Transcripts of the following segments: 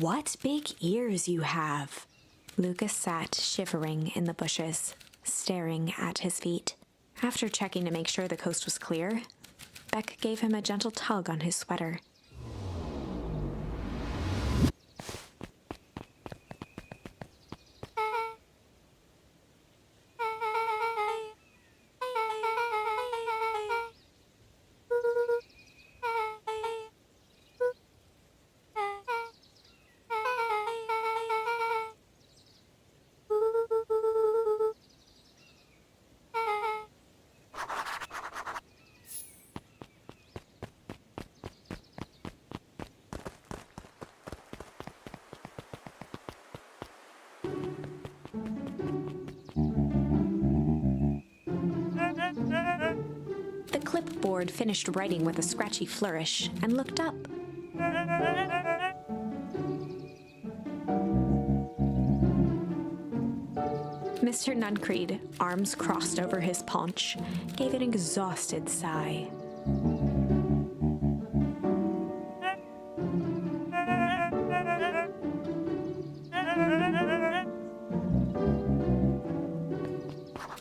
What big ears you have! Lucas sat shivering in the bushes, staring at his feet. After checking to make sure the coast was clear, Beck gave him a gentle tug on his sweater. The clipboard finished writing with a scratchy flourish and looked up. Mr. Nuncreed, arms crossed over his paunch, gave an exhausted sigh.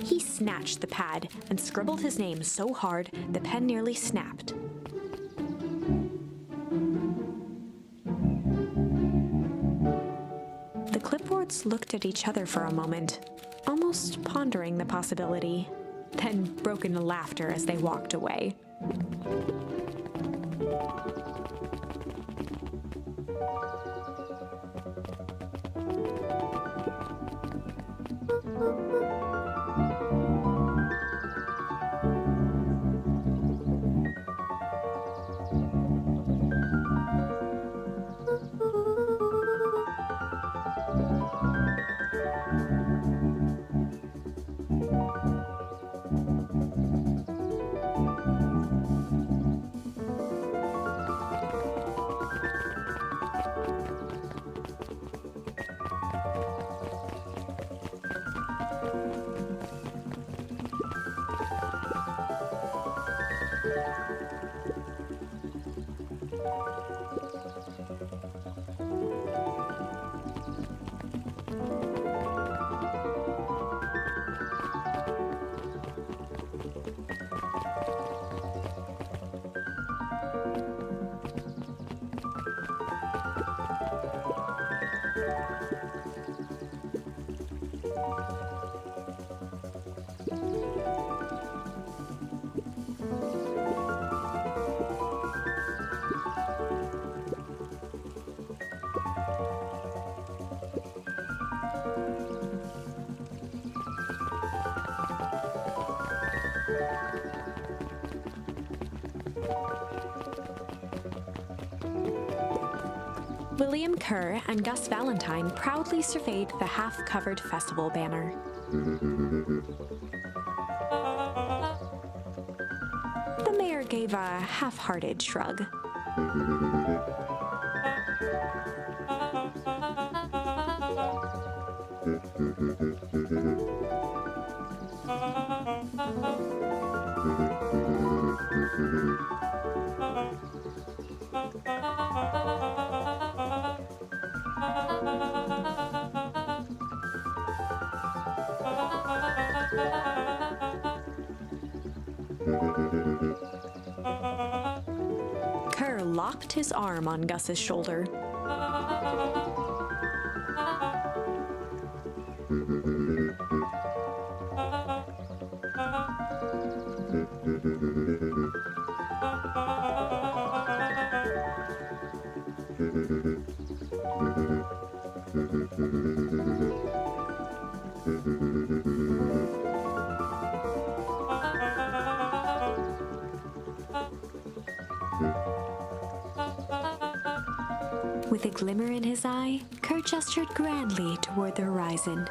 He snatched the pad and scribbled his name so hard the pen nearly snapped. The clipboards looked at each other for a moment, almost pondering the possibility, then broke into laughter as they walked away. William Kerr and Gus Valentine proudly surveyed the half-covered festival banner. The mayor gave a half-hearted shrug. Kerr locked his arm on Gus's shoulder. With a glimmer in his eye, Kerr gestured grandly toward the horizon.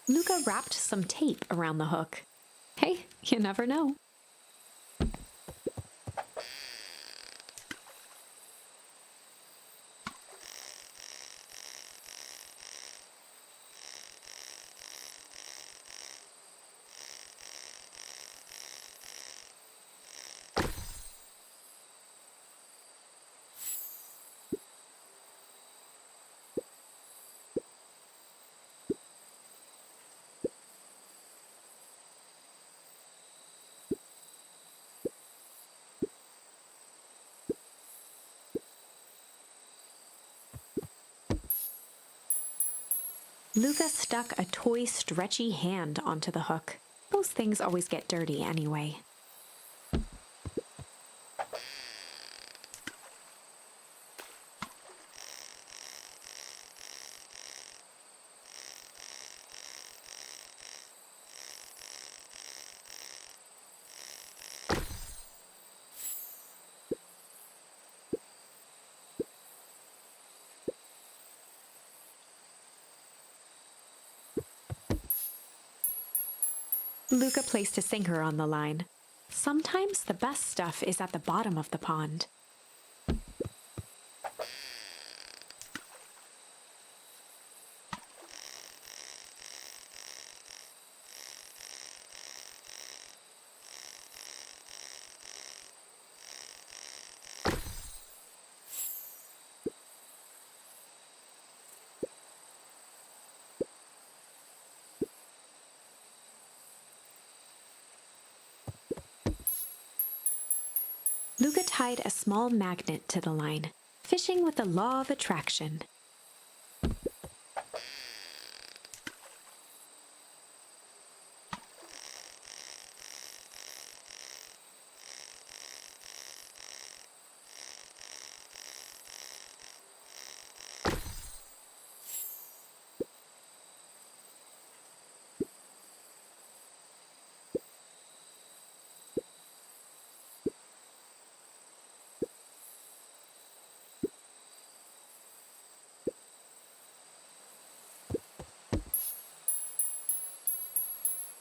Luca wrapped some tape around the hook. Hey, you never know. Luca stuck a toy stretchy hand onto the hook. Those things always get dirty anyway. Luca placed a sinker on the line. Sometimes the best stuff is at the bottom of the pond. Luca tied a small magnet to the line, fishing with the law of attraction.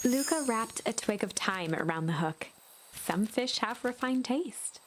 Luca wrapped a twig of thyme around the hook. Some fish have refined taste.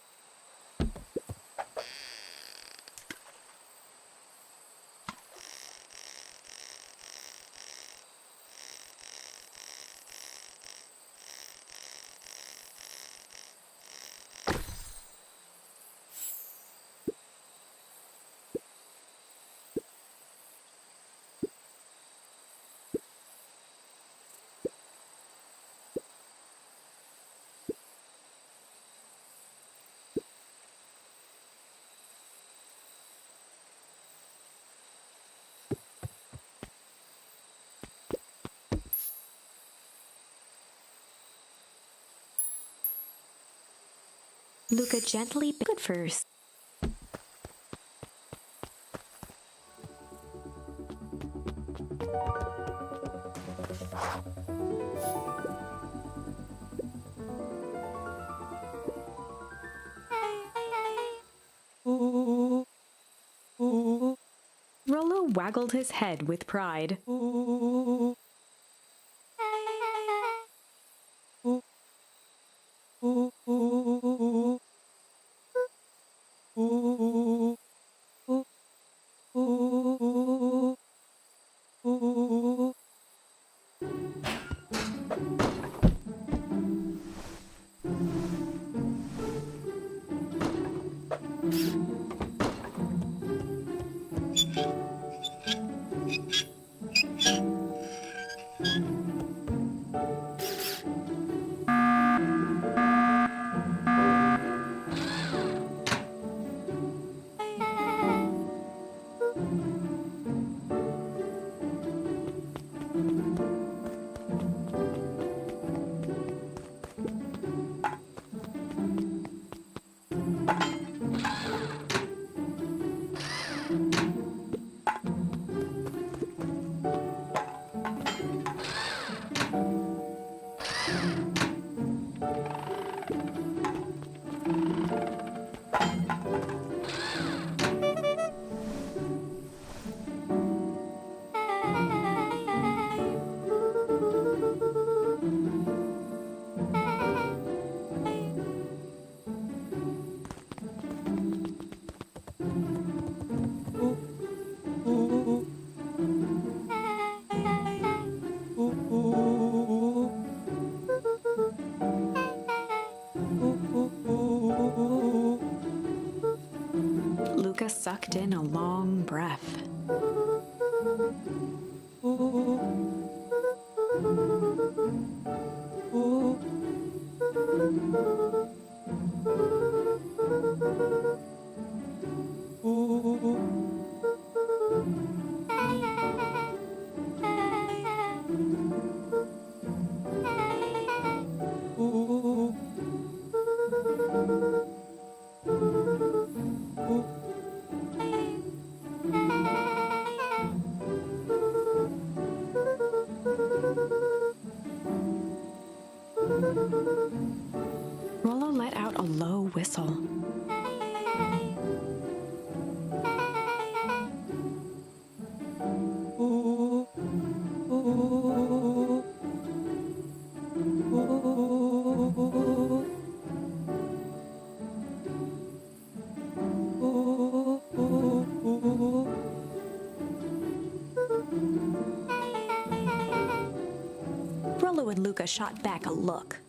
Luca gently bit first. Rollo waggled his head with pride. sucked in a long breath. Rollo let out a low whistle. Rollo and Luca shot back a look.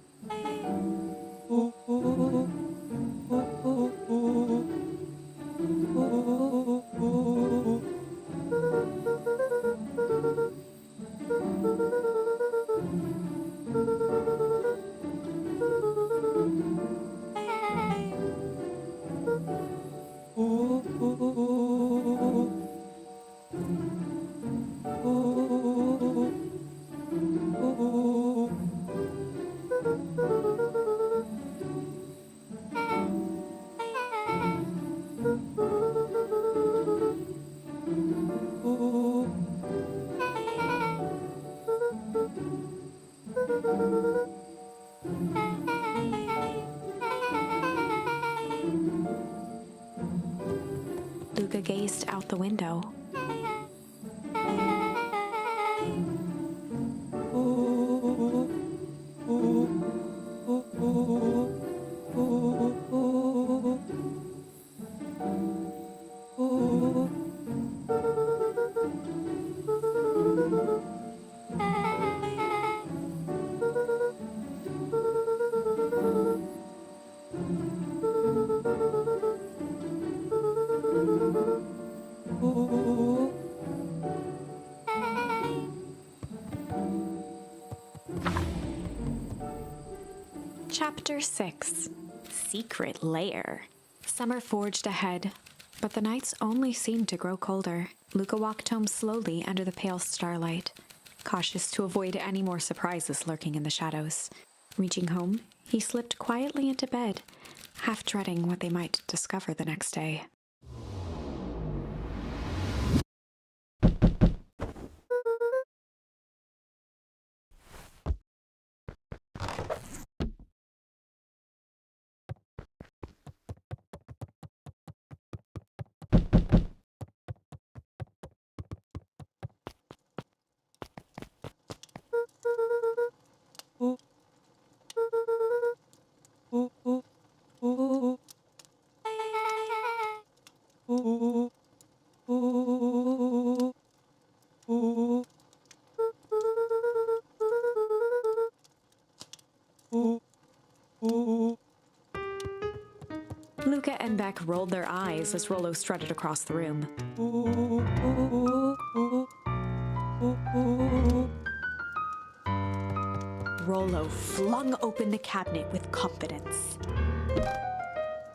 Luca gazed out the window. Chapter 6. Secret Lair. Summer forged ahead, but the nights only seemed to grow colder. Luca walked home slowly under the pale starlight, cautious to avoid any more surprises lurking in the shadows. Reaching home, he slipped quietly into bed, half dreading what they might discover the next day. Luca and Beck rolled their eyes as Rollo strutted across the room. Rollo flung open the cabinet with confidence.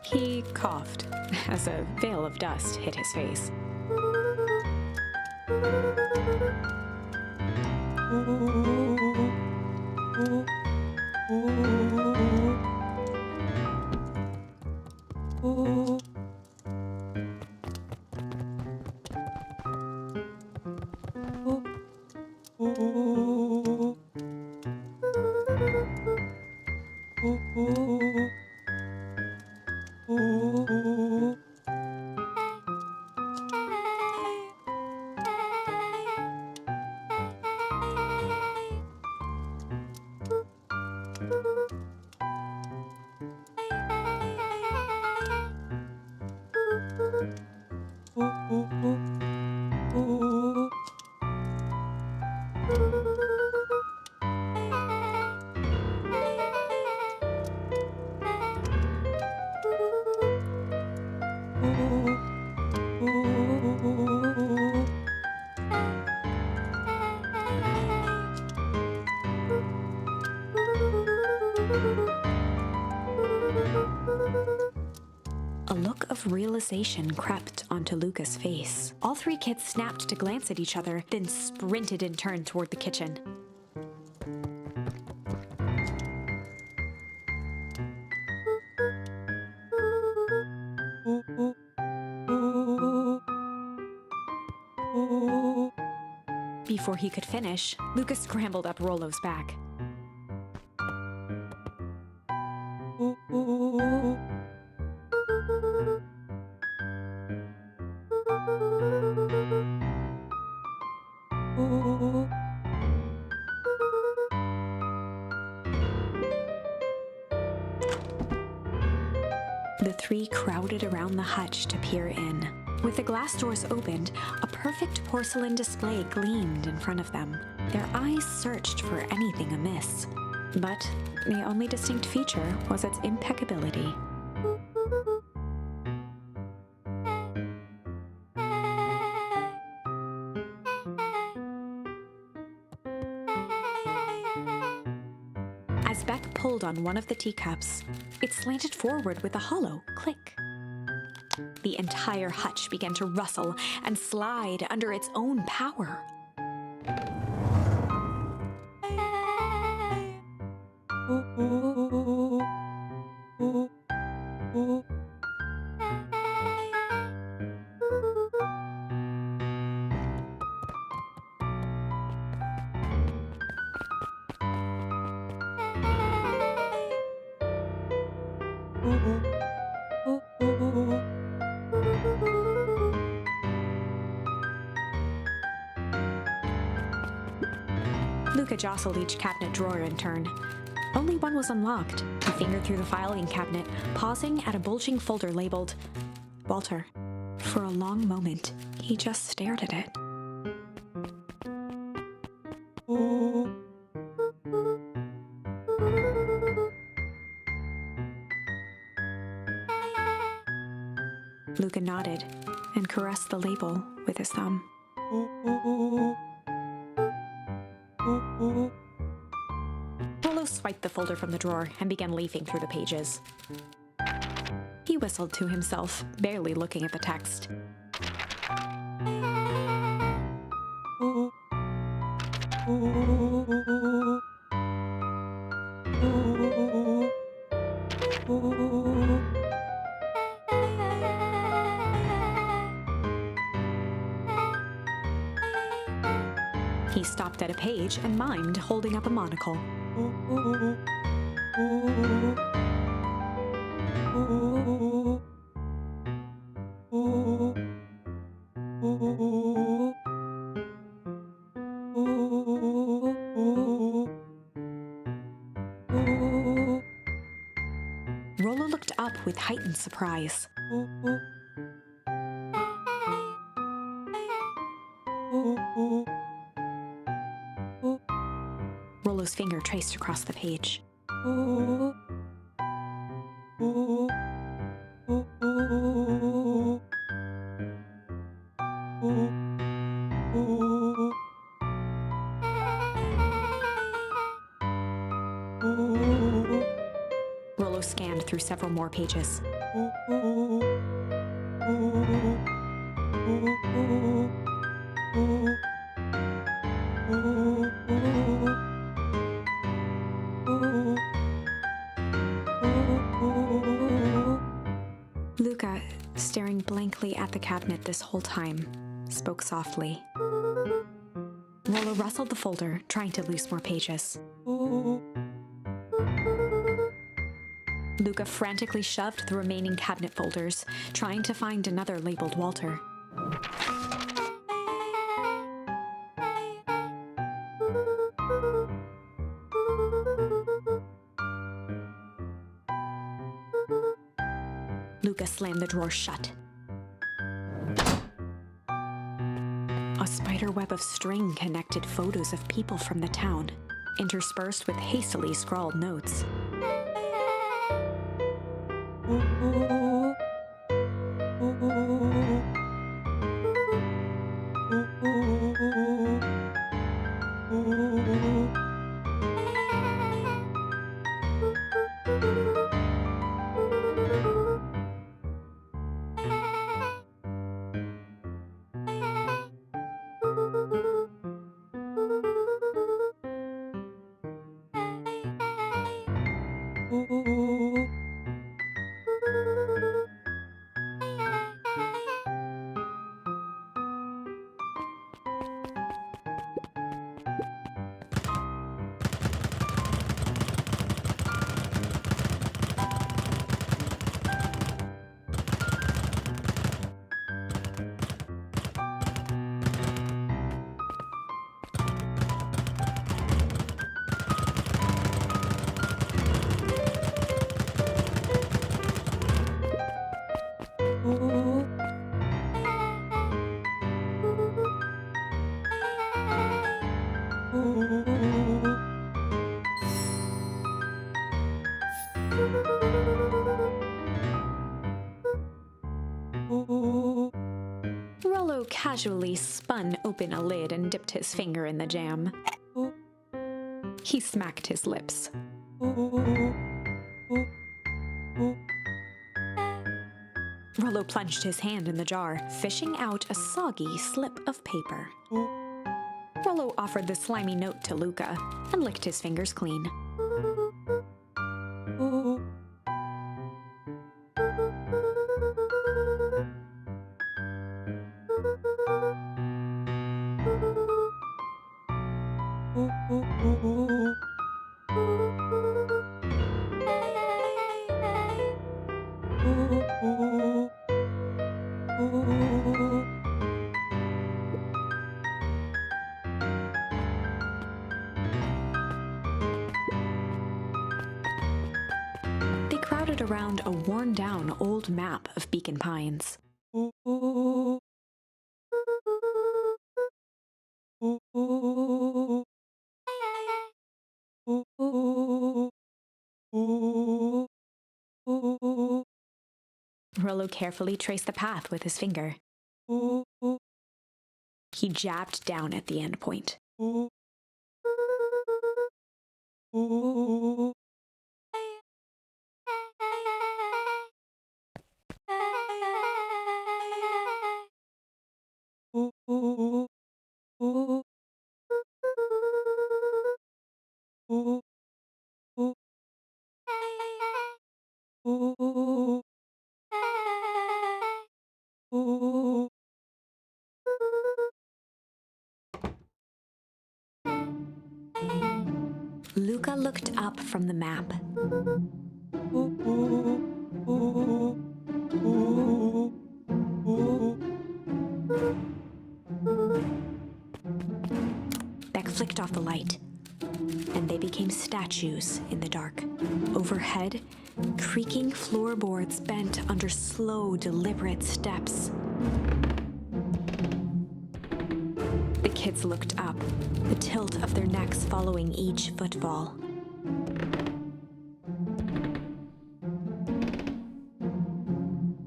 He coughed as a veil of dust hit his face. A look of realization crept onto Luca's face. All three kids snapped to glance at each other, then sprinted in turn toward the kitchen. Before he could finish, Luca scrambled up Rollo's back. The three crowded around the hutch to peer in. With the glass doors opened, a perfect porcelain display gleamed in front of them. Their eyes searched for anything amiss, but the only distinct feature was its impeccability. As Beck pulled on one of the teacups, it slanted forward with a hollow click. The entire hutch began to rustle and slide under its own power. Luca jostled each cabinet drawer in turn. Only one was unlocked. He fingered through the filing cabinet, pausing at a bulging folder labeled Walter. For a long moment, he just stared at it. Luca nodded and caressed the label with his thumb. Rollo swiped the folder from the drawer and began leafing through the pages. He whistled to himself, barely looking at the text. He stopped at a page and mimed, holding up a monocle. Rollo looked up with heightened surprise. Rollo's finger traced across the page. Rollo scanned through several more pages. Luca, staring blankly at the cabinet this whole time, spoke softly. Rollo rustled the folder, trying to loose more pages. Luca frantically shoved the remaining cabinet folders, trying to find another labeled Walter. Luca slammed the drawer shut. A spider web of string connected photos of people from the town, interspersed with hastily scrawled notes. Rollo casually spun open a lid and dipped his finger in the jam. He smacked his lips. Rollo plunged his hand in the jar, fishing out a soggy slip of paper. Rollo offered the slimy note to Luca and licked his fingers clean. They crowded around a worn-down old map of Beacon Pines. Rollo carefully traced the path with his finger. He jabbed down at the end point. Luca looked up from the map. Beck flicked off the light, and they became statues in the dark. Overhead, creaking floorboards bent under slow, deliberate steps. The kids looked up, the tilt of their necks following each footfall.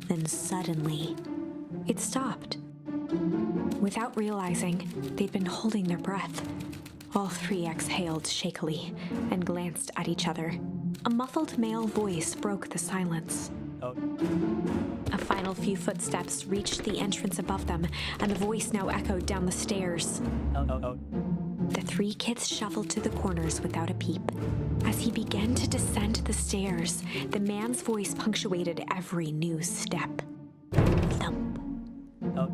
Then suddenly, it stopped. Without realizing, they'd been holding their breath. All three exhaled shakily and glanced at each other. A muffled male voice broke the silence. A final few footsteps reached the entrance above them, and the voice now echoed down the stairs. The three kids shuffled to the corners without a peep. As he began to descend the stairs, the man's voice punctuated every new step. Thump. Thump.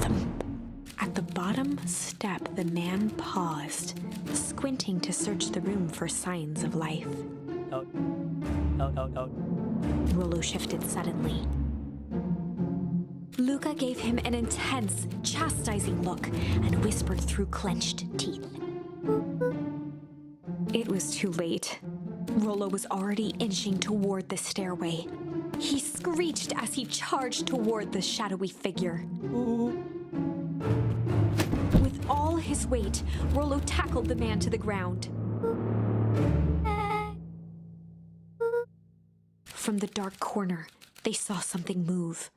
Thump. At the bottom step, the man paused, squinting to search the room for signs of life. Rollo shifted suddenly. Luca gave him an intense, chastising look and whispered through clenched teeth. It was too late. Rollo was already inching toward the stairway. He screeched as he charged toward the shadowy figure. With all his weight, Rollo tackled the man to the ground. From the dark corner, they saw something move.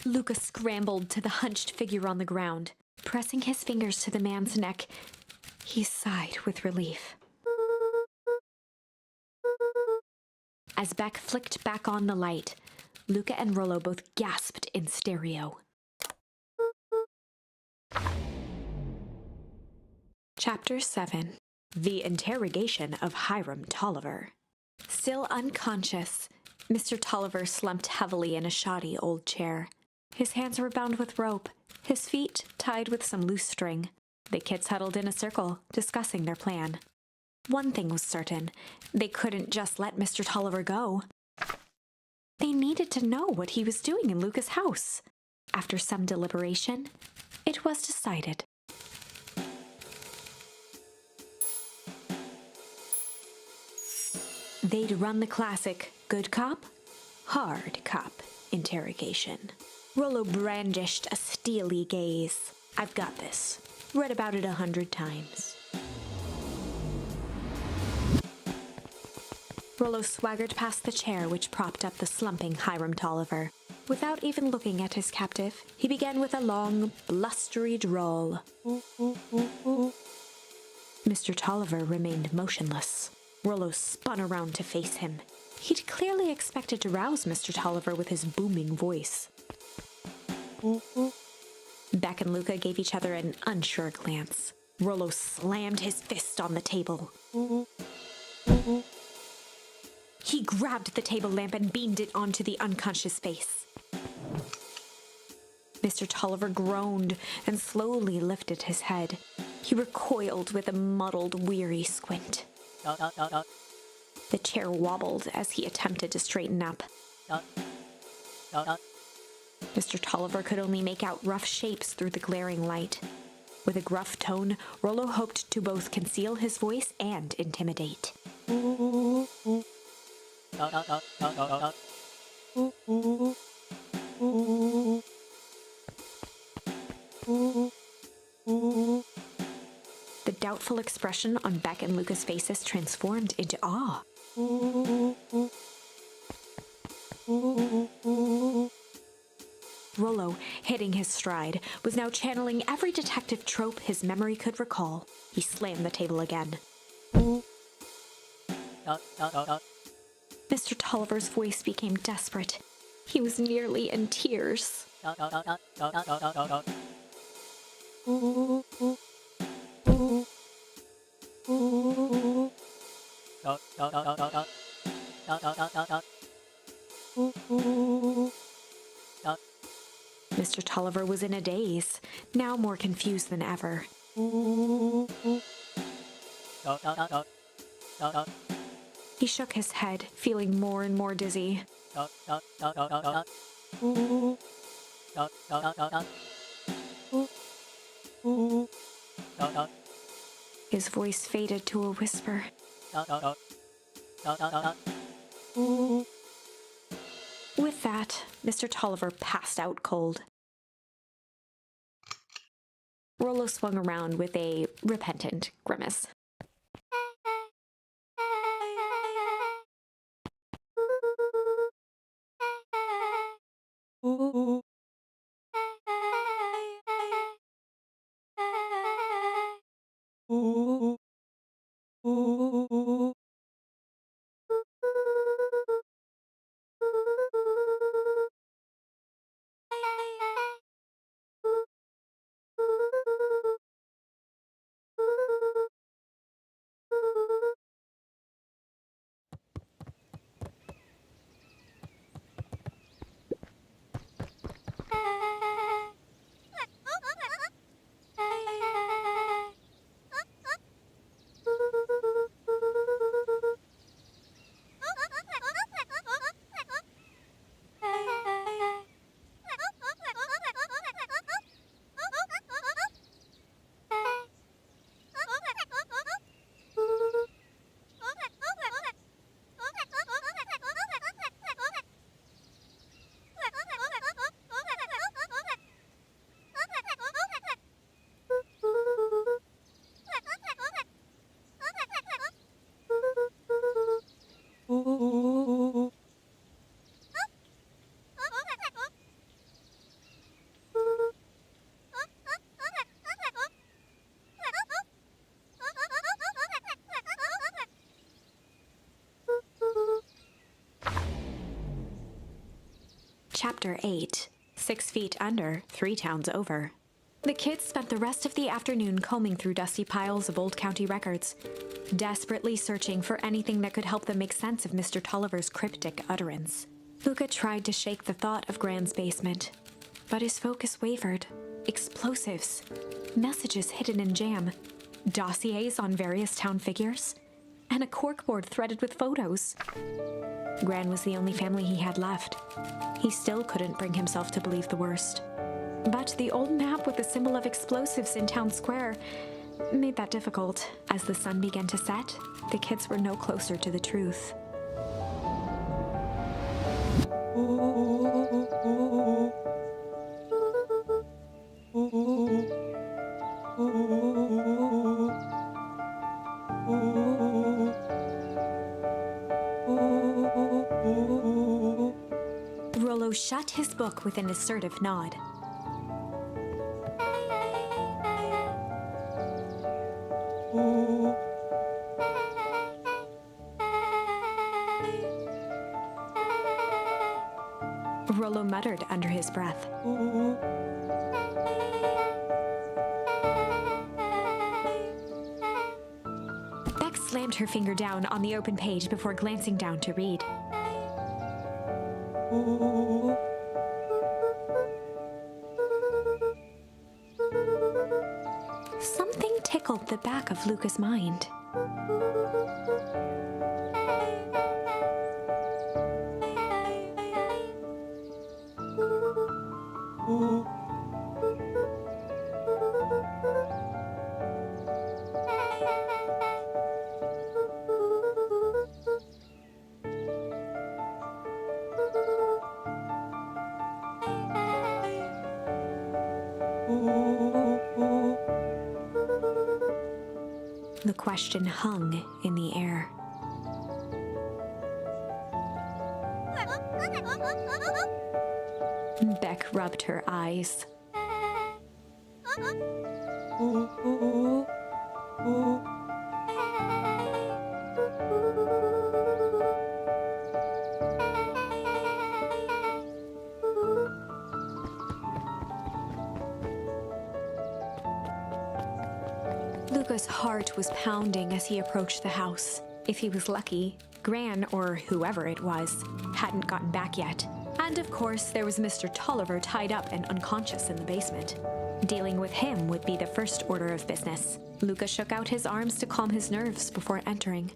Luca scrambled to the hunched figure on the ground. Pressing his fingers to the man's neck, he sighed with relief. As Beck flicked back on the light, Luca and Rollo both gasped in stereo. Chapter 7. The Interrogation of Hiram Tolliver. Still unconscious, Mr. Tolliver slumped heavily in a shoddy old chair. His hands were bound with rope, his feet tied with some loose string. The kids huddled in a circle, discussing their plan. One thing was certain, they couldn't just let Mr. Tolliver go. They needed to know what he was doing in Luca's house. After some deliberation, it was decided. They'd run the classic good cop, hard cop interrogation. Rollo brandished a steely gaze. I've got this. Read about it 100 times. Rollo swaggered past the chair which propped up the slumping Hiram Tolliver. Without even looking at his captive, he began with a long, blustery drawl. Mr. Tolliver remained motionless. Rollo spun around to face him. He'd clearly expected to rouse Mr. Tolliver with his booming voice. Beck and Luca gave each other an unsure glance. Rollo slammed his fist on the table. He grabbed the table lamp and beamed it onto the unconscious face. Mr. Tolliver groaned and slowly lifted his head. He recoiled with a muddled, weary squint. The chair wobbled as he attempted to straighten up. Mr. Tolliver could only make out rough shapes through the glaring light. With a gruff tone, Rollo hoped to both conceal his voice and intimidate. The doubtful expression on Beck and Luca's faces transformed into awe. Rollo, hitting his stride, was now channeling every detective trope his memory could recall. He slammed the table again. Mr. Tolliver's voice became desperate. He was nearly in tears. Mr. Tolliver was in a daze, now more confused than ever. He shook his head, feeling more and more dizzy. His voice faded to a whisper. With that, Mr. Tolliver passed out cold. Rollo swung around with a repentant grimace. Chapter 8, 6 Feet Under, 3 Towns Over. The kids spent the rest of the afternoon combing through dusty piles of old county records, desperately searching for anything that could help them make sense of Mr. Tolliver's cryptic utterance. Luca tried to shake the thought of Gran's basement, but his focus wavered. Explosives, messages hidden in jam, dossiers on various town figures, and a corkboard threaded with photos. Gran was the only family he had left. He still couldn't bring himself to believe the worst. But the old map with the symbol of explosives in town square made that difficult. As the sun began to set, the kids were no closer to the truth. Rollo shut his book with an assertive nod. Rollo muttered under his breath. Beck slammed her finger down on the open page before glancing down to read. Something tickled the back of Luca's mind. The question hung in the air. Beck rubbed her eyes. Luca's heart was pounding as he approached the house. If he was lucky, Gran, or whoever it was, hadn't gotten back yet. And of course, there was Mr. Tolliver tied up and unconscious in the basement. Dealing with him would be the first order of business. Luca shook out his arms to calm his nerves before entering.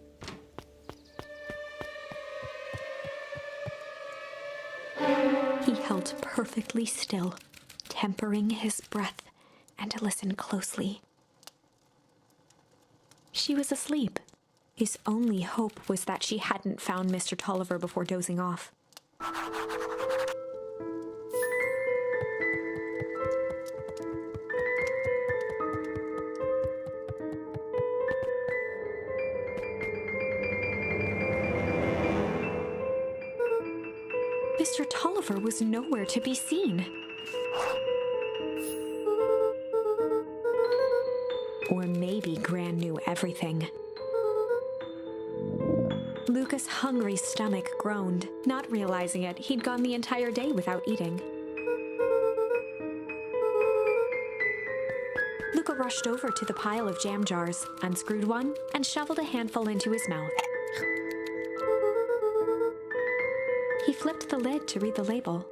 He held perfectly still, tempering his breath, and listened closely. She was asleep. His only hope was that she hadn't found Mr. Tolliver before dozing off. Mr. Tolliver was nowhere to be seen. Or maybe Gran knew everything. Luca's hungry stomach groaned. Not realizing it, he'd gone the entire day without eating. Luca rushed over to the pile of jam jars, unscrewed one, and shoveled a handful into his mouth. He flipped the lid to read the label.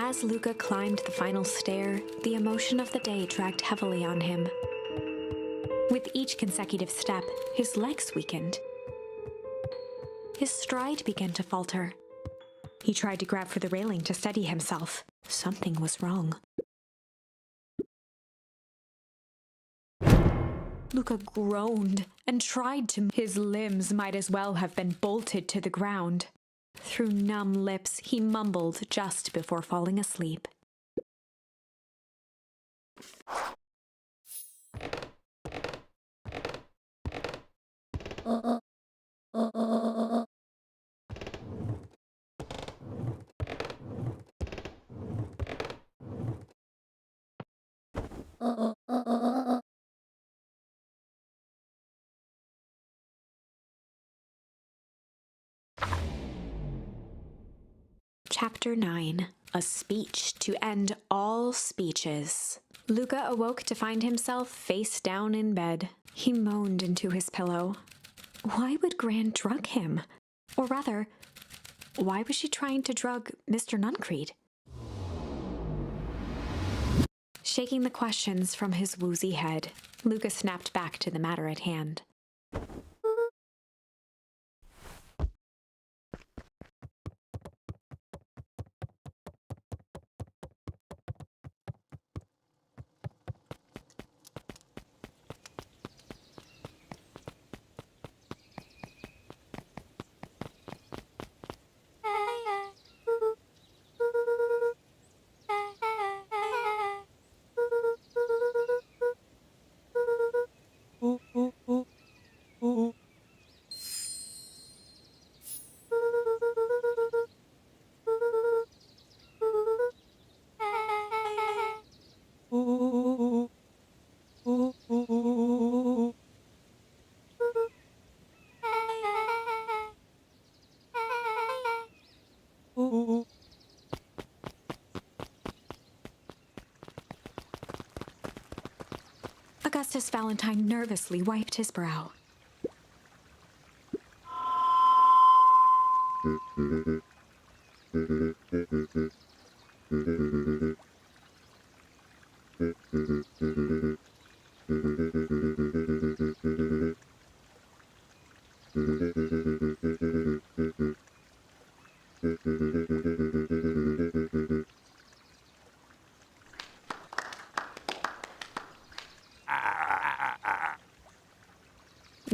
As Luca climbed the final stair, the emotion of the day dragged heavily on him. With each consecutive step, his legs weakened. His stride began to falter. He tried to grab for the railing to steady himself. Something was wrong. Luca groaned and tried to. His limbs might as well have been bolted to the ground. Through numb lips, he mumbled just before falling asleep. Chapter 9. A speech to end all speeches. Luca awoke to find himself face down in bed. He moaned into his pillow. Why would Gran drug him? Or rather, why was she trying to drug Mr. Nuncreed? Shaking the questions from his woozy head, Luca snapped back to the matter at hand. Augustus Valentine nervously wiped his brow.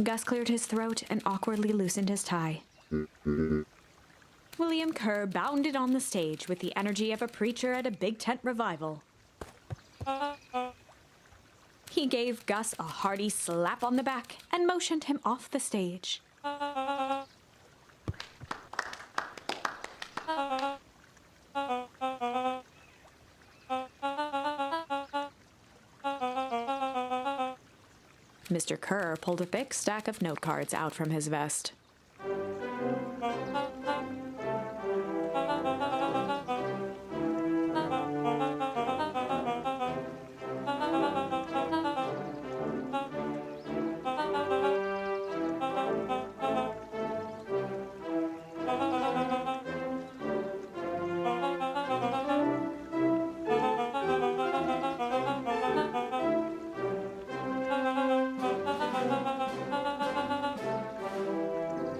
Gus cleared his throat and awkwardly loosened his tie. William Kerr bounded on the stage with the energy of a preacher at a big tent revival. He gave Gus a hearty slap on the back and motioned him off the stage. Mr. Kerr pulled a thick stack of note cards out from his vest.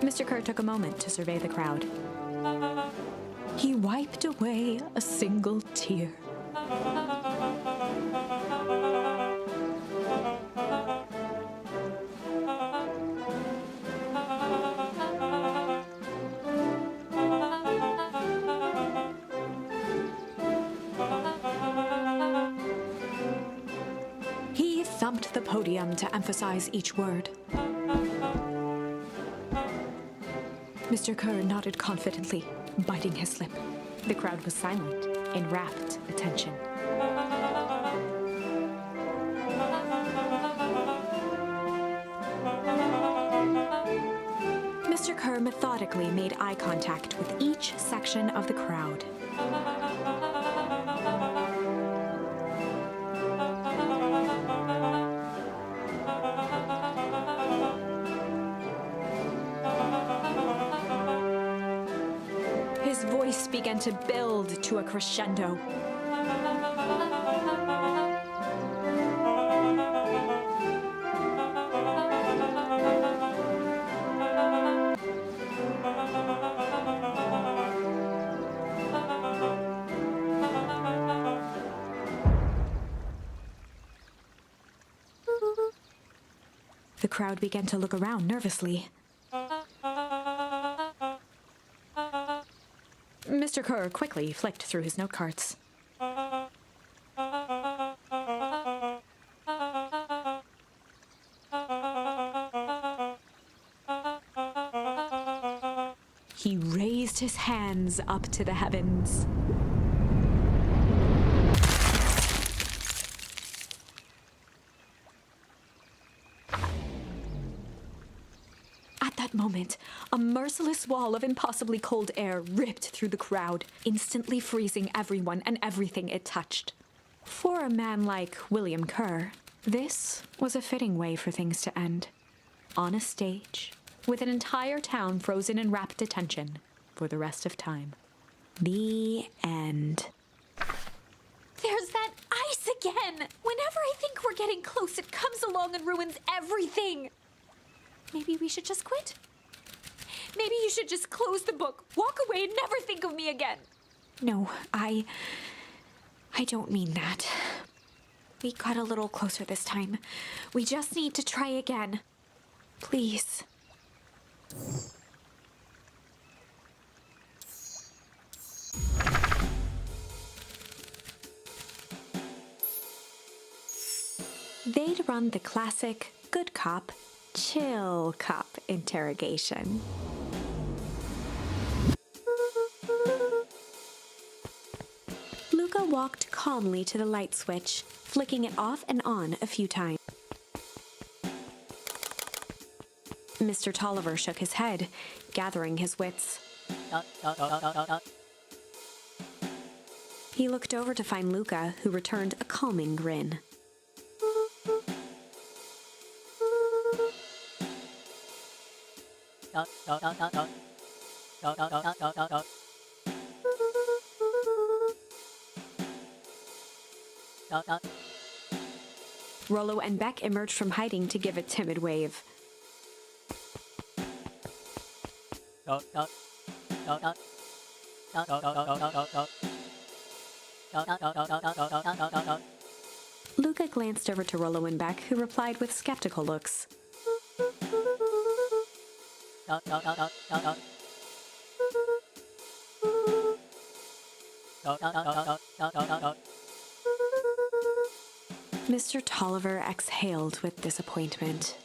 Mr. Kerr took a moment to survey the crowd. He wiped away a single tear. He thumped the podium to emphasize each word. Mr. Kerr nodded confidently, biting his lip. The crowd was silent, in rapt attention. Mr. Kerr methodically made eye contact with each section of the crowd. His voice began to build to a crescendo. The crowd began to look around nervously. Mr. Kerr quickly flicked through his note cards. He raised his hands up to the heavens. At that moment, a merciless merciless wall of impossibly cold air ripped through the crowd, instantly freezing everyone and everything it touched. For a man like William Kerr, this was a fitting way for things to end. On a stage, with an entire town frozen in rapt attention for the rest of time. The end. There's that ice again! Whenever I think we're getting close, it comes along and ruins everything! Maybe we should just quit? Maybe you should just close the book, walk away, and never think of me again. No, I don't mean that. We got a little closer this time. We just need to try again. Please. They'd run the classic good cop, chill cop interrogation. Luca walked calmly to the light switch, flicking it off and on a few times. Mr. Tolliver shook his head, gathering his wits. He looked over to find Luca, who returned a calming grin. Rollo and Beck emerged from hiding to give a timid wave. Luca glanced over to Rollo and Beck, who replied with skeptical looks. Mr. Tolliver exhaled with disappointment.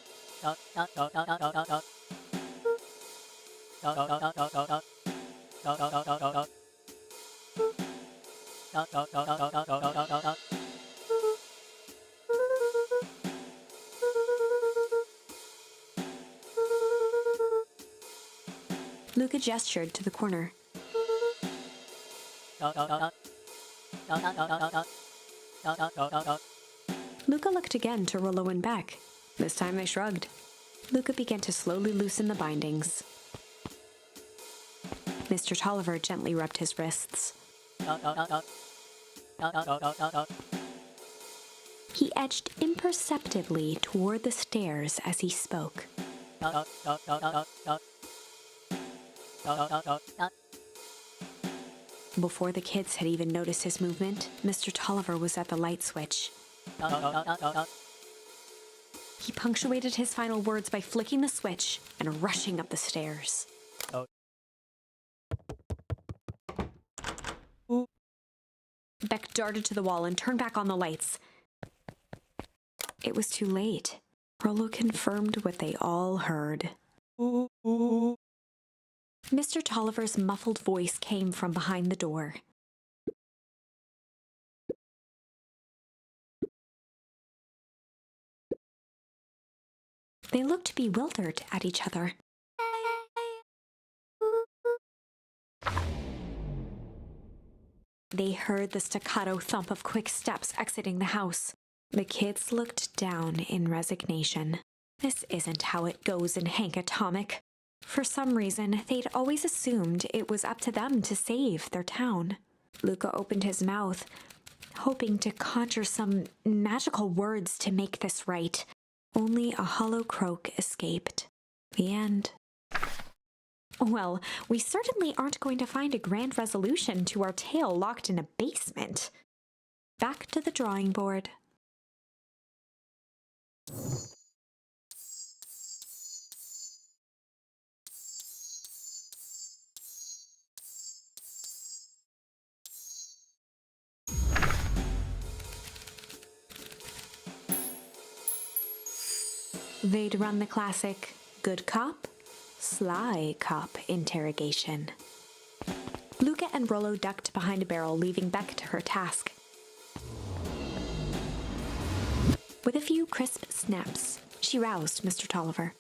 Luca gestured to the corner. Luca looked again to Rollo and Beck. This time they shrugged. Luca began to slowly loosen the bindings. Mr. Tolliver gently rubbed his wrists. He edged imperceptibly toward the stairs as he spoke. Before the kids had even noticed his movement, Mr. Tolliver was at the light switch. He punctuated his final words by flicking the switch and rushing up the stairs. Beck darted to the wall and turned back on the lights. It was too late. Rollo confirmed what they all heard. Mr. Tolliver's muffled voice came from behind the door. They looked bewildered at each other. They heard the staccato thump of quick steps exiting the house. The kids looked down in resignation. This isn't how it goes in Hank Atomic. For some reason, they'd always assumed it was up to them to save their town. Luca opened his mouth, hoping to conjure some magical words to make this right. Only a hollow croak escaped. The end. Well, we certainly aren't going to find a grand resolution to our tale locked in a basement. Back to the drawing board. They'd run the classic good cop, sly cop interrogation. Luca and Rollo ducked behind a barrel, leaving Beck to her task. With a few crisp snaps, she roused Mr. Tolliver.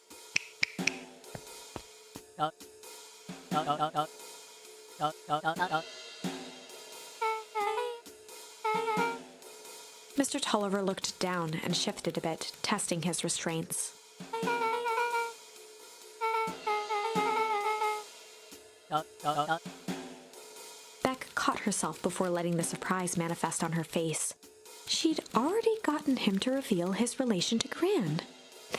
Mr. Tolliver looked down and shifted a bit, testing his restraints. Beck caught herself before letting the surprise manifest on her face. She'd already gotten him to reveal his relation to Gran.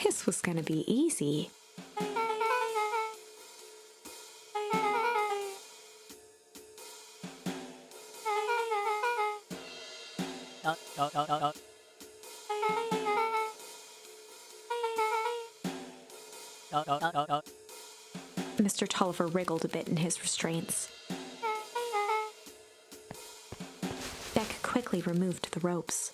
This was gonna be easy. Mr. Tolliver wriggled a bit in his restraints. Beck quickly removed the ropes.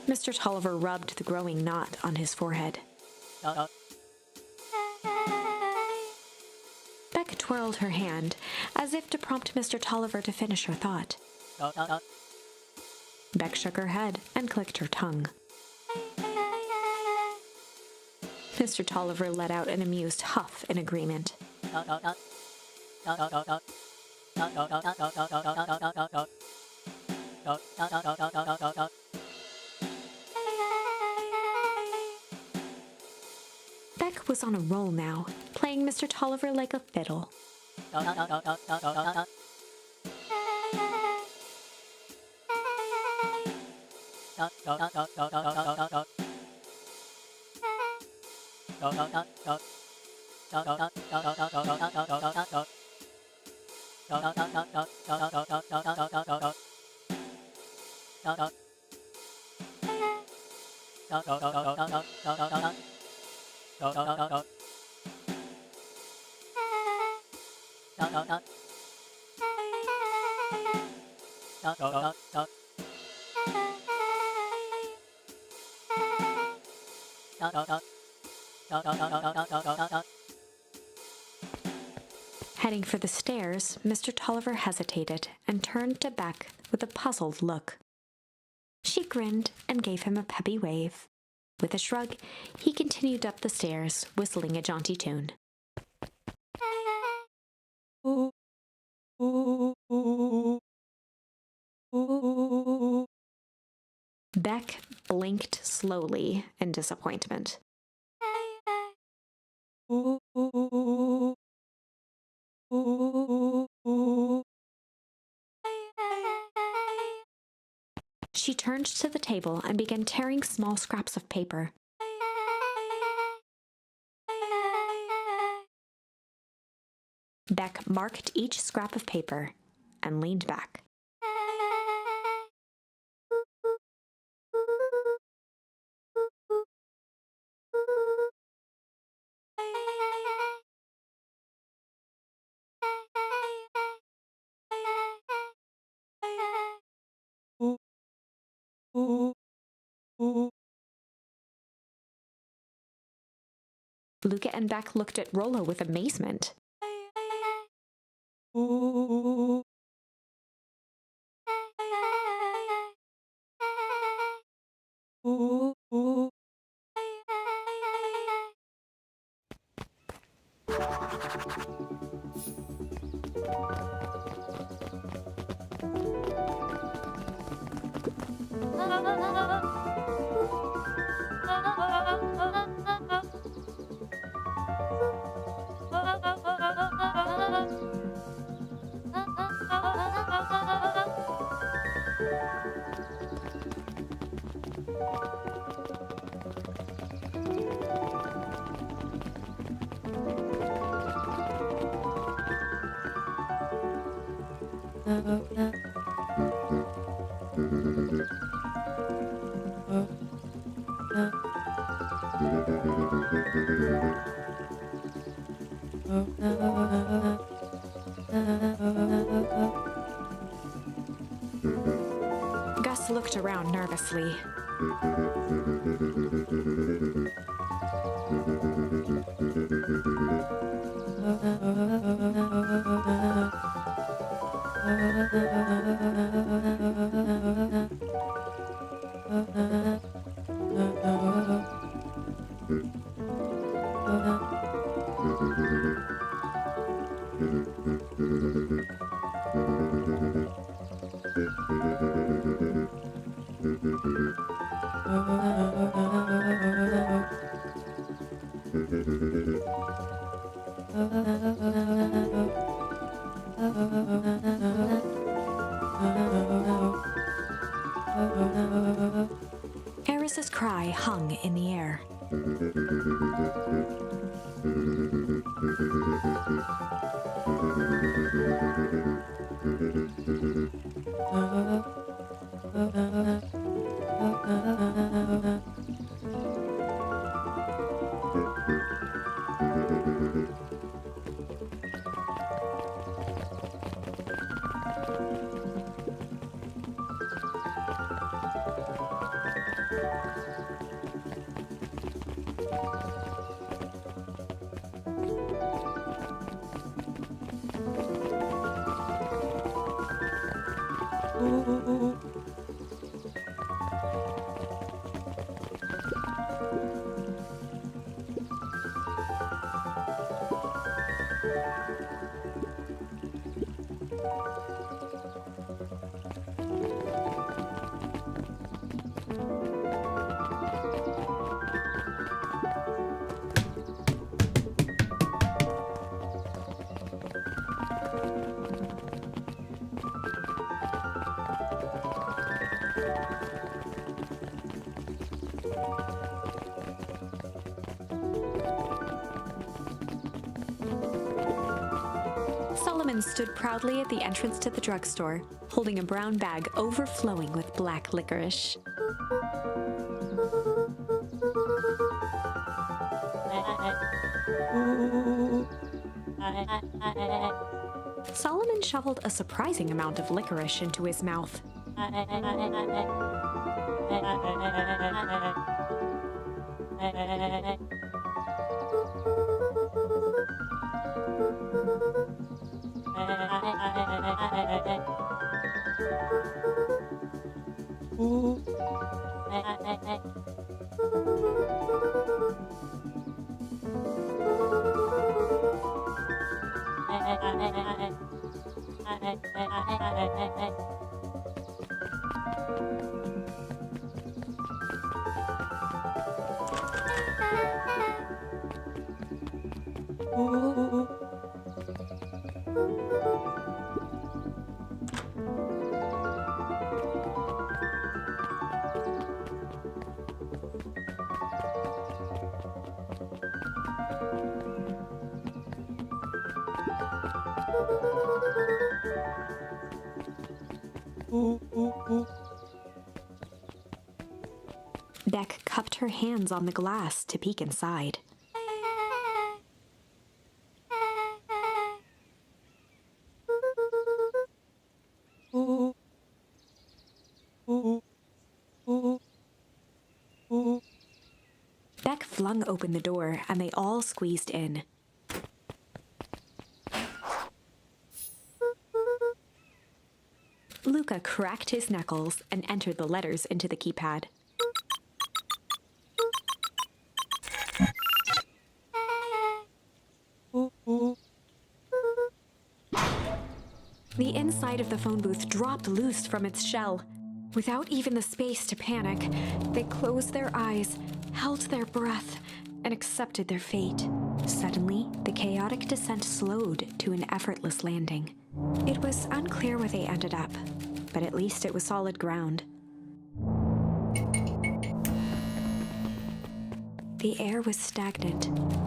Mr. Tolliver rubbed the growing knot on his forehead. Beck twirled her hand, as if to prompt Mr. Tolliver to finish her thought. Beck shook her head and clicked her tongue. Mr. Tolliver let out an amused huff in agreement. Beck was on a roll now, playing Mr. Tolliver like a fiddle. Heading for the stairs, Mr. Tolliver hesitated and turned to Beck with a puzzled look. She grinned and gave him a peppy wave. With a shrug, he continued up the stairs, whistling a jaunty tune. Beck blinked slowly in disappointment. She turned to the table and began tearing small scraps of paper. Beck marked each scrap of paper and leaned back. Luca and Beck looked at Rollo with amazement. Gus looked around nervously. Eris's cry hung in the air. Solomon stood proudly at the entrance to the drugstore, holding a brown bag overflowing with black licorice. Solomon shoveled a surprising amount of licorice into his mouth. Beck cupped her hands on the glass to peek inside. Beck flung open the door and they all squeezed in. Luca cracked his knuckles and entered the letters into the keypad. The inside of the phone booth dropped loose from its shell. Without even the space to panic, they closed their eyes, held their breath, and accepted their fate. Suddenly, the chaotic descent slowed to an effortless landing. It was unclear where they ended up, but at least it was solid ground. The air was stagnant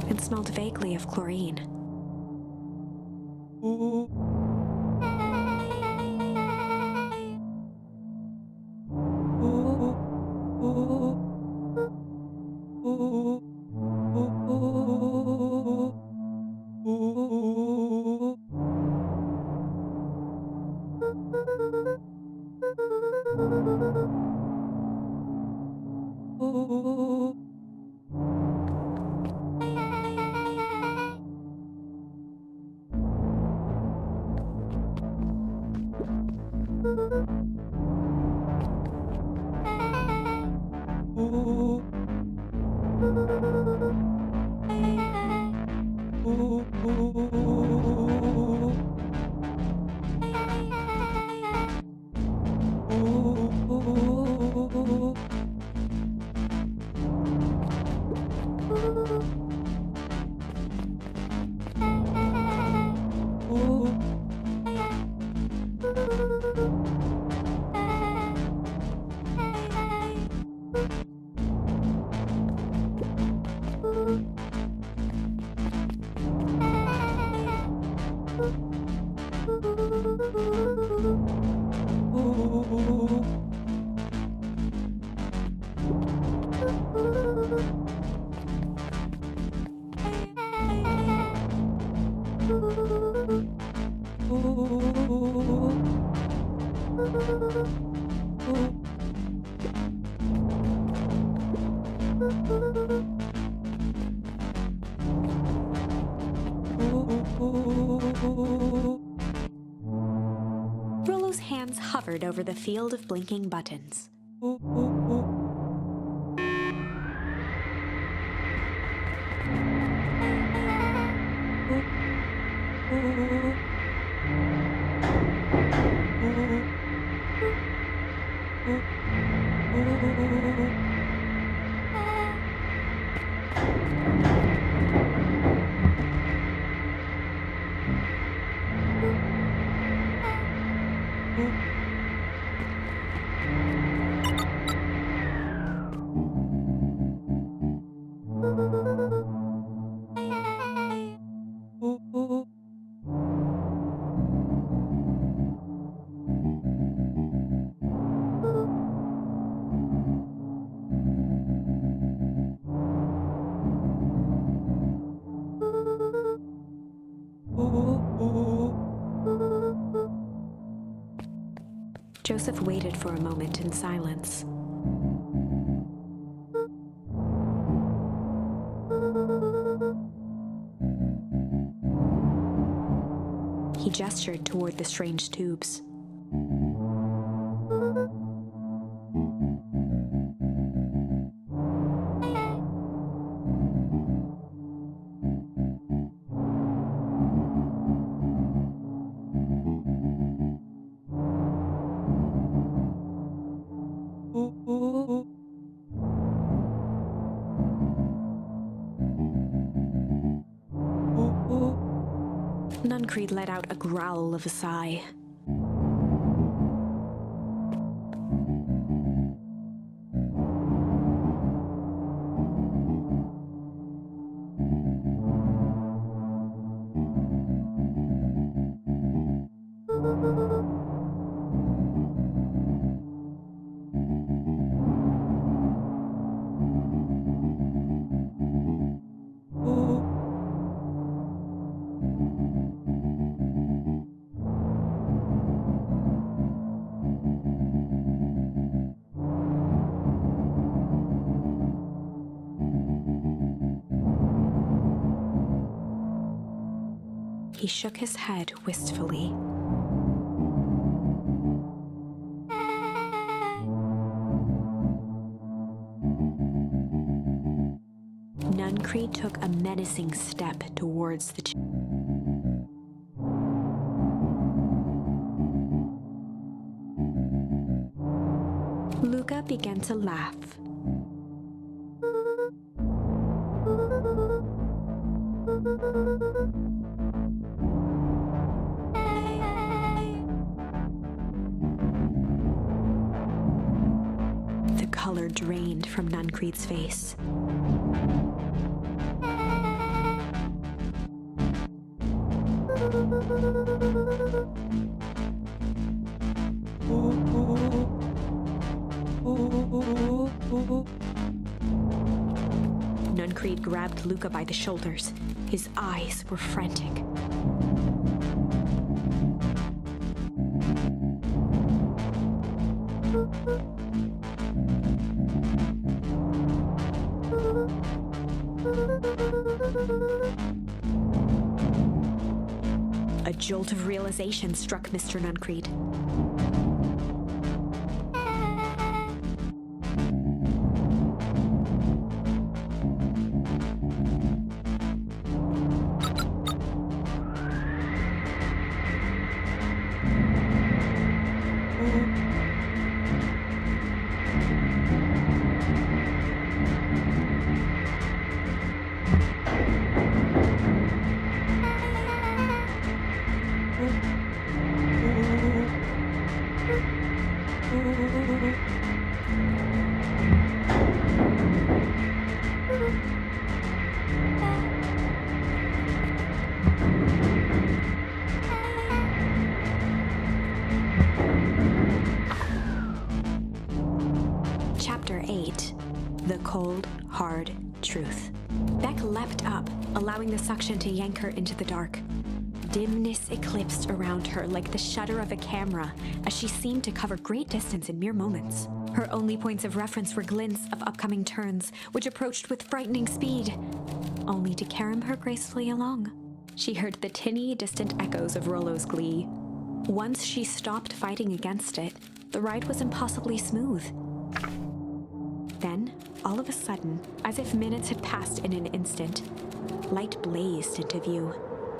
and smelled vaguely of chlorine. Rollo's hands hovered over the field of blinking buttons. Joseph waited for a moment in silence. He gestured toward the strange tubes. Nuncreed let out a growl of a sigh. He shook his head wistfully. Nuncreed took a menacing step towards the Luca began to laugh. The color drained from Nuncreed's face. Nuncreed grabbed Luca by the shoulders. His eyes were frantic. A jolt of realization struck Mr. Nuncreed. Chapter 8. The Cold, Hard Truth. Beck leapt up, allowing the suction to yank her into the dark. Dimness eclipsed around her like the shutter of a camera as she seemed to cover great distance in mere moments. Her only points of reference were glints of upcoming turns, which approached with frightening speed, only to carom her gracefully along. She heard the tinny, distant echoes of Rollo's glee. Once she stopped fighting against it, the ride was impossibly smooth. Then, all of a sudden, as if minutes had passed in an instant, light blazed into view.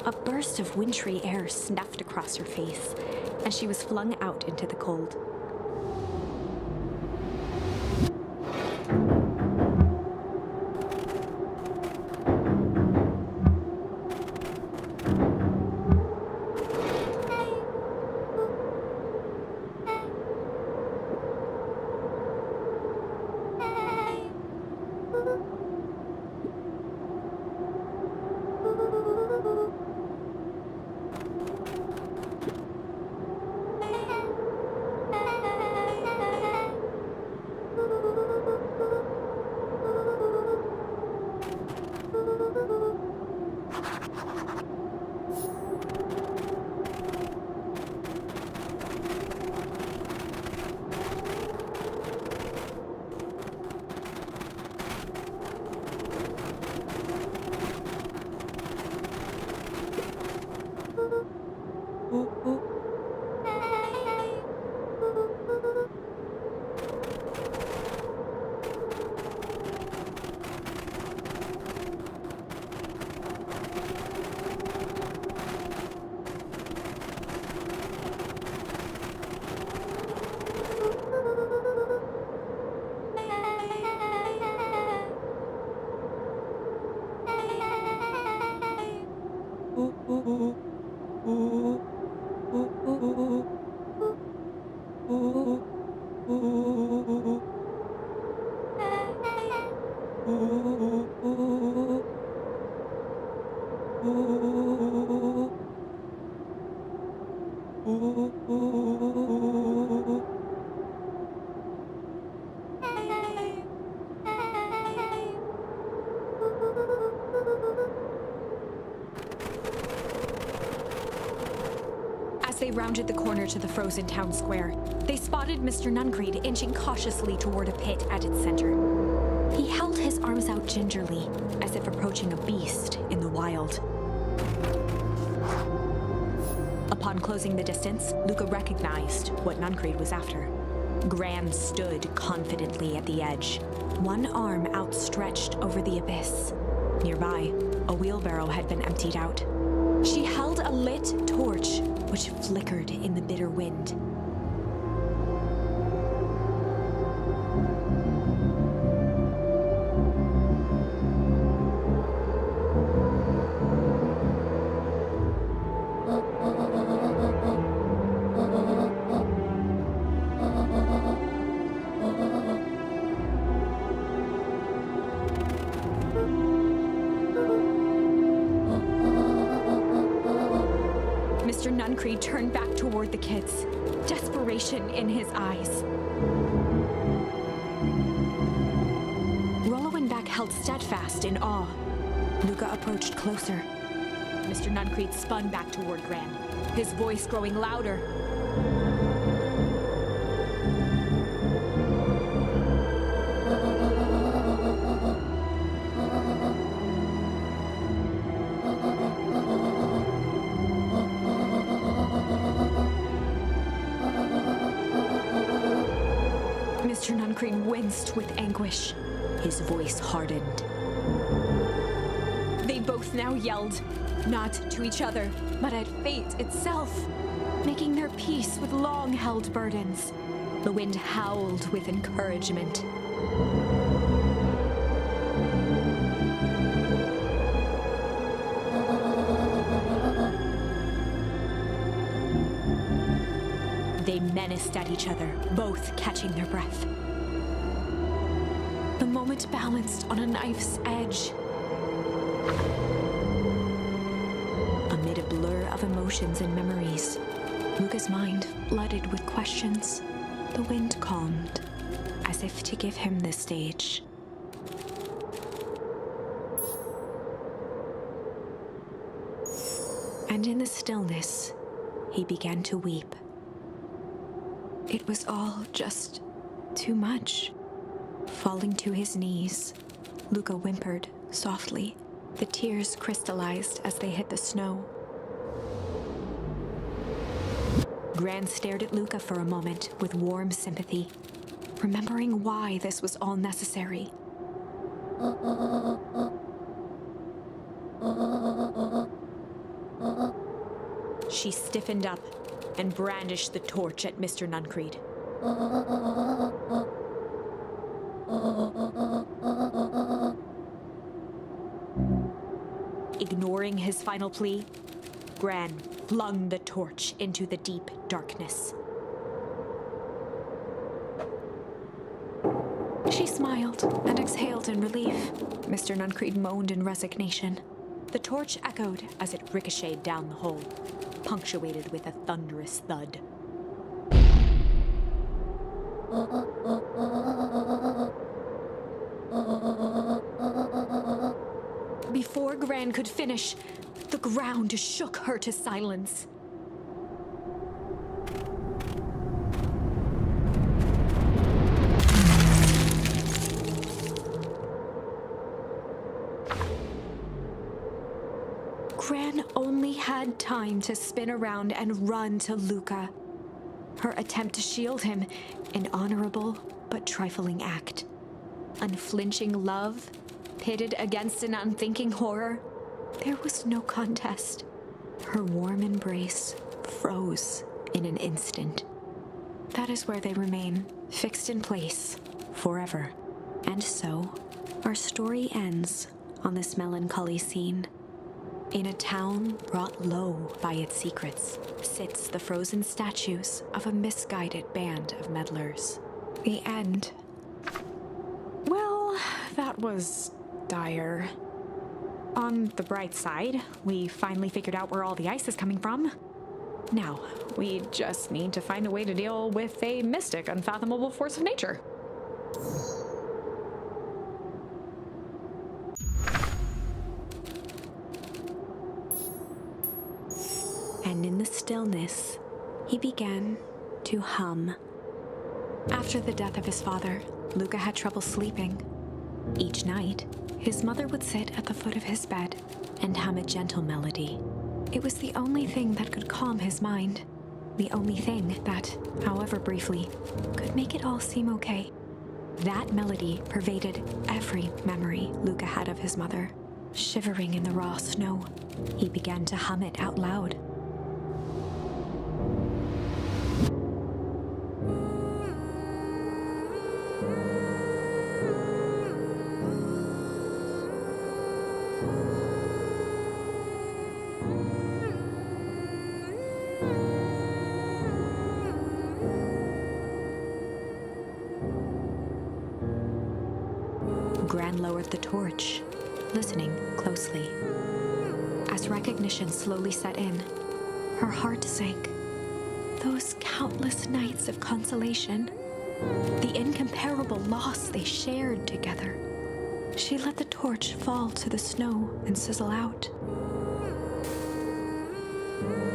A burst of wintry air snuffed across her face, and she was flung out into the cold. As they rounded the corner to the frozen town square, they spotted Mr. Nuncreed inching cautiously toward a pit at its center. He held his arms out gingerly, as if approaching a beast in the wild. Upon closing the distance, Luca recognized what Nuncreed was after. Gran stood confidently at the edge, one arm outstretched over the abyss. Nearby, a wheelbarrow had been emptied out. She held a lit torch, which flickered in the bitter wind. Mr. Nuncreed turned back toward the kids, desperation in his eyes. Rollo and Beck held steadfast in awe. Luca approached closer. Mr. Nuncreed spun back toward Gran, his voice growing louder. Mr. Nuncreed winced with anguish. His voice hardened. They both now yelled, not to each other, but at fate itself, making their peace with long-held burdens. The wind howled with encouragement. They menaced at each other, both catching their breath. The moment balanced on a knife's edge. Amid a blur of emotions and memories, Luca's mind flooded with questions. The wind calmed, as if to give him the stage. And in the stillness, he began to weep. It was all just too much. Falling to his knees, Luca whimpered softly. The tears crystallized as they hit the snow. Gran stared at Luca for a moment with warm sympathy, remembering why this was all necessary. She stiffened up and brandished the torch at Mr. Nuncreed. Ignoring his final plea, Gran flung the torch into the deep darkness. She smiled and exhaled in relief. Mr. Nuncreed moaned in resignation. The torch echoed as it ricocheted down the hole, punctuated with a thunderous thud. Before Gran could finish, the ground shook her to silence. Gran only had time to spin around and run to Luca. Her attempt to shield him, an honorable but trifling act. Unflinching love, pitted against an unthinking horror, there was no contest. Her warm embrace froze in an instant. That is where they remain, fixed in place, forever. And so, our story ends on this melancholy scene. In a town brought low by its secrets, sits the frozen statues of a misguided band of meddlers. The end. Well, that was dire. On the bright side, we finally figured out where all the ice is coming from. Now, we just need to find a way to deal with a mystic, unfathomable force of nature. And in the stillness, he began to hum. After the death of his father, Luca had trouble sleeping. Each night, his mother would sit at the foot of his bed and hum a gentle melody. It was the only thing that could calm his mind. The only thing that, however briefly, could make it all seem okay. That melody pervaded every memory Luca had of his mother. Shivering in the raw snow, he began to hum it out loud. Gran lowered the torch, listening closely. As recognition slowly set in, her heart sank. Those countless nights of consolation, the incomparable loss they shared together. She let the torch fall to the snow and sizzle out.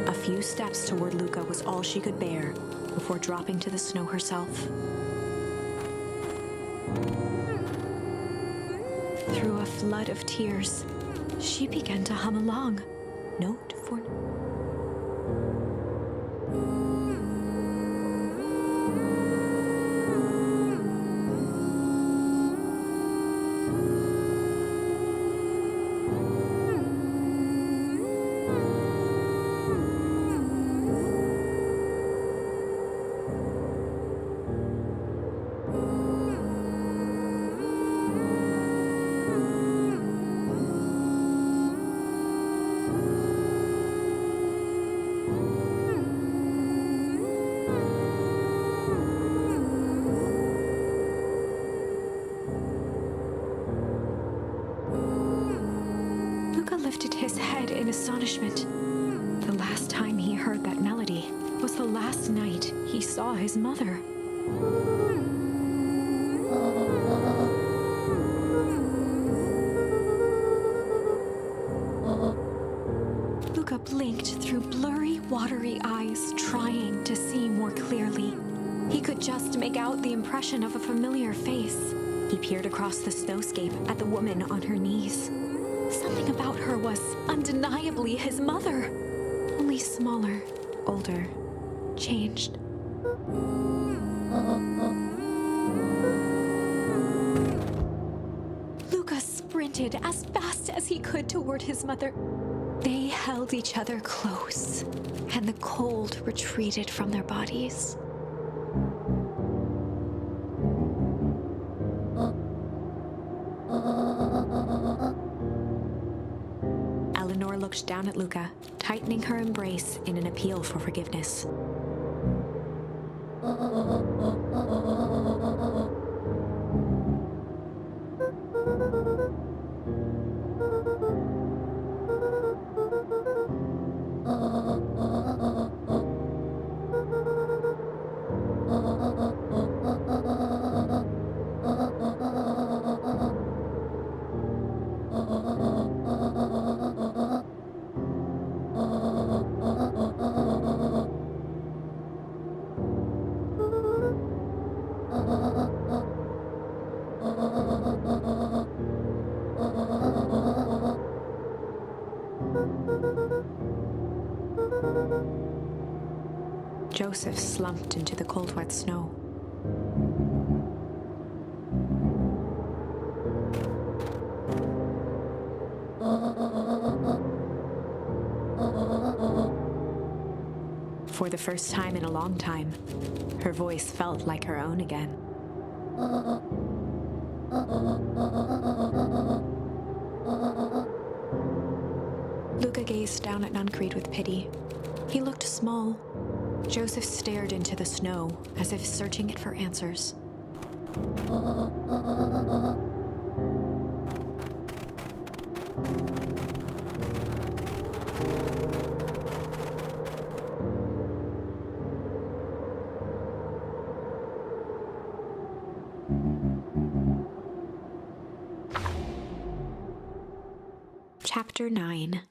A few steps toward Luca was all she could bear before dropping to the snow herself. Through a flood of tears, she began to hum along, note for note. Lifted his head in astonishment. The last time he heard that melody was the last night he saw his mother. Luca blinked through blurry, watery eyes, trying to see more clearly. He could just make out the impression of a familiar face. He peered across the snowscape at the woman on her knees. Something about her was undeniably his mother, only smaller, older, changed. Luca sprinted as fast as he could toward his mother. They held each other close, and the cold retreated from their bodies. Eleanor looked down at Luca, tightening her embrace in an appeal for forgiveness. Joseph slumped into the cold, wet snow. For the first time in a long time, her voice felt like her own again. Luca gazed down at Nuncreed with pity. He looked small. Joseph stared into the snow as if searching it for answers. Chapter 9.